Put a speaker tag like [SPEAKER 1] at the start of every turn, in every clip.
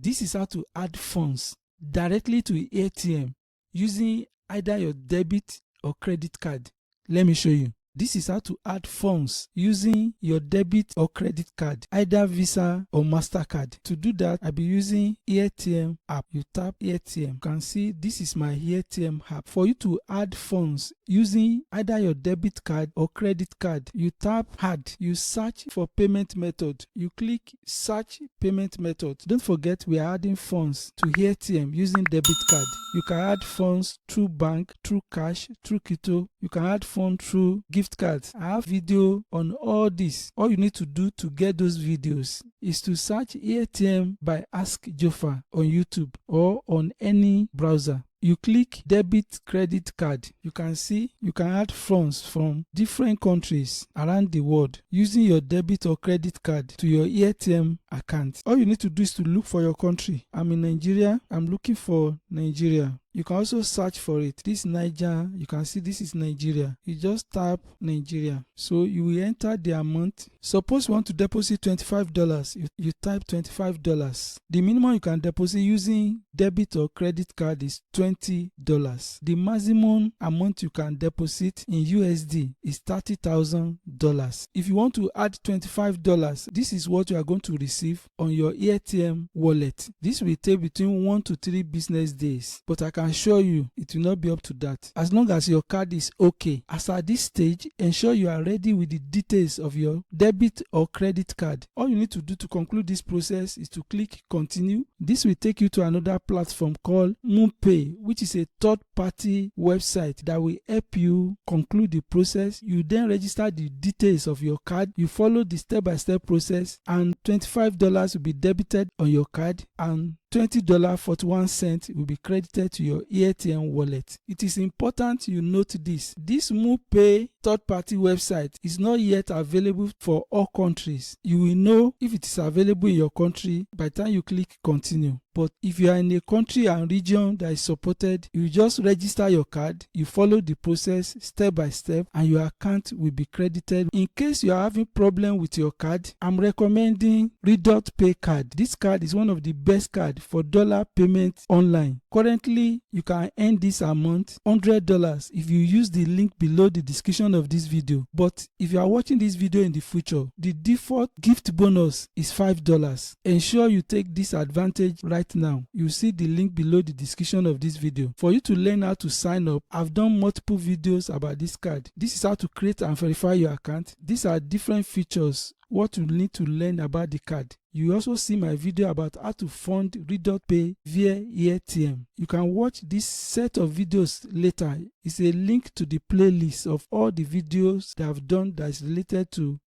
[SPEAKER 1] This is how to add funds directly to AirTM using either your debit or credit card. Let me show you. This is how to add funds using your debit or credit card, either Visa or MasterCard. To do that, I'll be using AirTM app. You tap AirTM. You can see this is my AirTM app. For you to add funds using either your debit card or credit card, you tap Add. You search for payment method. You click Search Payment Method. Don't forget we are adding funds to AirTM using debit card. You can add funds through bank, through cash, through crypto. You can add funds through gift cards. I have video on all this. All you need to do to get those videos is to search AirTM by Ask JOFA on YouTube or on any browser. You click debit credit card. You can see you can add funds from different countries around the world using your debit or credit card to your AirTM account. All you need to do is to look for your country. I'm in Nigeria. I'm looking for Nigeria. You can also search for it. This Niger, you can see this is Nigeria. You just tap Nigeria. So you will enter the amount. Suppose you want to deposit $25. You type $25. The minimum you can deposit using debit or credit card is $20. The maximum amount you can deposit in USD is $30,000. If you want to add $25, this is what you are going to receive on your AirTM wallet. This will take between 1 to 3 business days, but I can assure you it will not be up to that as long as your card is okay. As at this stage, ensure you are ready with the details of your debit or credit card. All you need to do to conclude this process is to click Continue. This will take you to another platform called MoonPay, which is a third-party website that will help you conclude the process. You then register the details of your card. You follow the step-by-step process, and $25 will be debited on your card, and $20.41 will be credited to your AirTM wallet. It is important you note this. This MoonPay third-party website is not yet available for all countries. You will know if it is available in your country by the time you click Continue. But if you are in a country and region that is supported, you just register your card, you follow the process step by step, and your account will be credited. In case you are having problem with your card, I'm recommending Pay card. This card is one of the best cards for dollar payments online. Currently, you can earn this amount $100 if you use the link below the description of this video. But if you are watching this video in the future, the default gift bonus is $5. Ensure you take this advantage right now. You see the link below the description of this video. For you to learn how to sign up, I've done multiple videos about this card. This is how to create and verify your account. These are different features what you need to learn about the card. You also see my video about how to fund Pay via AirTM. You can watch this set of videos later. It's a link to the playlist of all the videos that I've done that is related to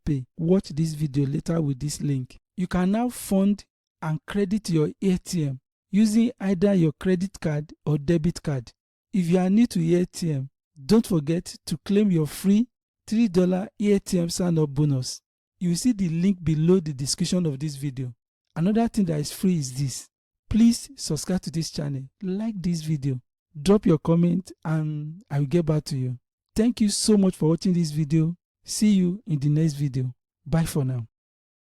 [SPEAKER 1] Pay. Watch this video later with this link. You can now fund and credit your AirTM using either your credit card or debit card. If you are new to AirTM, don't forget to claim your free $3 AirTM sign-up bonus. You will see the link below the description of this video. Another thing that is free is this. Please subscribe to this channel, like this video, drop your comment, and I will get back to you. Thank you so much for watching this video. See you in the next video. Bye for now.